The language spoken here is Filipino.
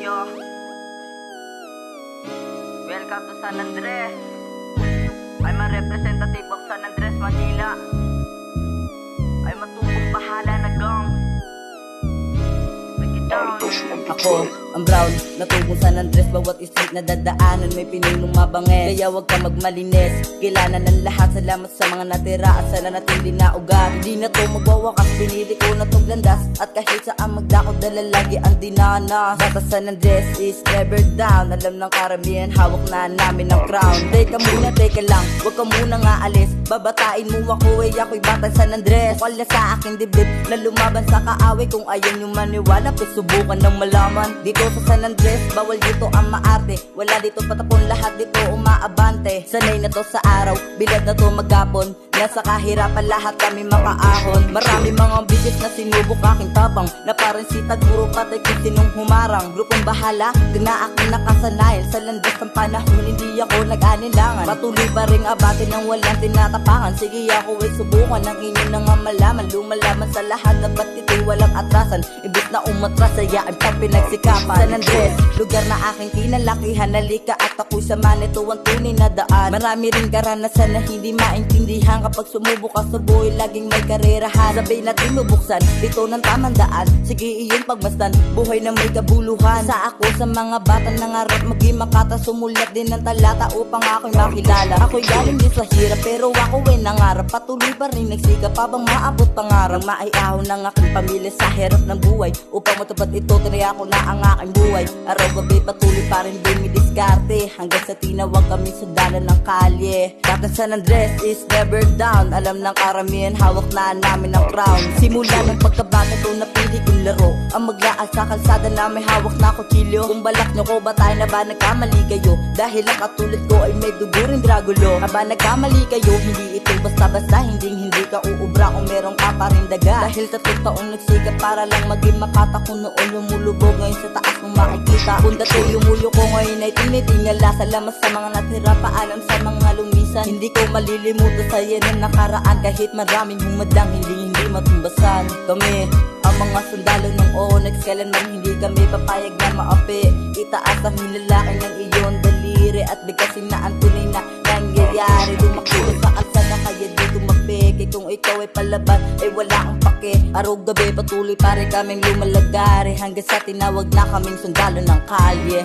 inyo. Welcome to San Andres. I'm a representative of San Andres, Manila. I'm a tubong bahala na gang. Break it down. Ako, ang brown, natubong San Andres. Bawat street na dadaanan may pinunong mabanges. Kaya wag ka magmalinis, kilala ng lahat. Salamat sa mga natira at sana natin dinaugat. Hindi na to magwawakas, pinili ko na tong landas. At kahit saan magdako, dala lagi ang dinanas. Basta San Andres is never down. Alam ng karamihan, hawak na namin ang crown. Teka muna, teka lang, wag ka muna nga alis. Babatain mo ako, ako'y batang San Andres. Bukal na sa aking dibdib na lumaban sa kaaway. Kung ayaw nyo maniwala, subukan ng malaman. Dito sa San Andres, bawal dito ang maarte. Wala dito patapon, lahat dito umaabante. Sanay na to sa araw, bilad na to maghapon. Nasa kahirapan lahat kami makaahon. Marami mga bisis na sinubok aking tapang, na parang si Taguro patay kung sinong humarang. Grupong bahala, gana aking nakasanayan. Sa landas ng panahon, hindi ako nag-anilangan. Patuloy pa rin abate ng walang tinatapangan. Sige ako ay subukan ng inyo na nga malaman. Lumalaman sa lahat, dapat ito'y walang atrasan. Ibig na umatras, sayaan pang pinagsikapan. San Andres, lugar na aking kinalakihan. Halika at ako'y sama nito ang tunay na daan. Marami rin karanasan na hindi maintindihan. Kapag sumubok ka sa buhay, laging may karerahan. Sabay natin mabuksan, dito ng tamang daan. Sige iyong pagmasdan, buhay na may kabuluhan. Sa ako sa mga bata nangarap maging makata. Sumulat din ng talata upang ako'y makilala. Ako'y galing din sa hirap, pero ako ay nangarap. Patuloy pa rin nagsikap habang maabot pangarap. Maiahon ng aking pamilya sa hirap ng buhay. Upang matupad ito, tinay ako na ang aking buhay. Araw-gabi patuloy pa rin din midiskarte. Hanggang sa tinawag kami sa dalan ng kalye. Batang San Andres is never down. Alam ng karamihan, hawak na namin ang crown. Simula ng pagkabata to, napili kong laro ang maglaan sa kalsada na may hawak na kutsilyo. Kung balak nyo ko ba tayo na ba nagkamali kayo? Dahil ang katulad ko ay may dugo rin dragulo. Aba nagkamali kayo, hindi ito basta-basta. Hindi ka uubra kung meron ka pa rin daga. Dahil 3 taong nagsikap para lang maging makata. Kung noon lumulubog, ngayon sa taas mong makikita. Kung dati yumuyo ko, ngayon ay tinitingala. Salamat sa mga natira, paalam sa mga lumisan. Hindi ko malilimutan sa yan ang nakaraan. Kahit maraming humadlang, hindi matumbasan. Kami ang mga sundalo ng Onyx, kailanman hindi kami papayag na maapi. Itaas ang hinlalaki ng iyong daliri at bigkasin na ang tunay na nangyayari. Lumakilo sa kalsada kaya dito magpeke. Kung ikaw ay palaban ay wala kang pake. Araw-gabi patuloy pa rin kaming lumalagari. Hanggang sa tinawag na kaming sundalo ng kalye.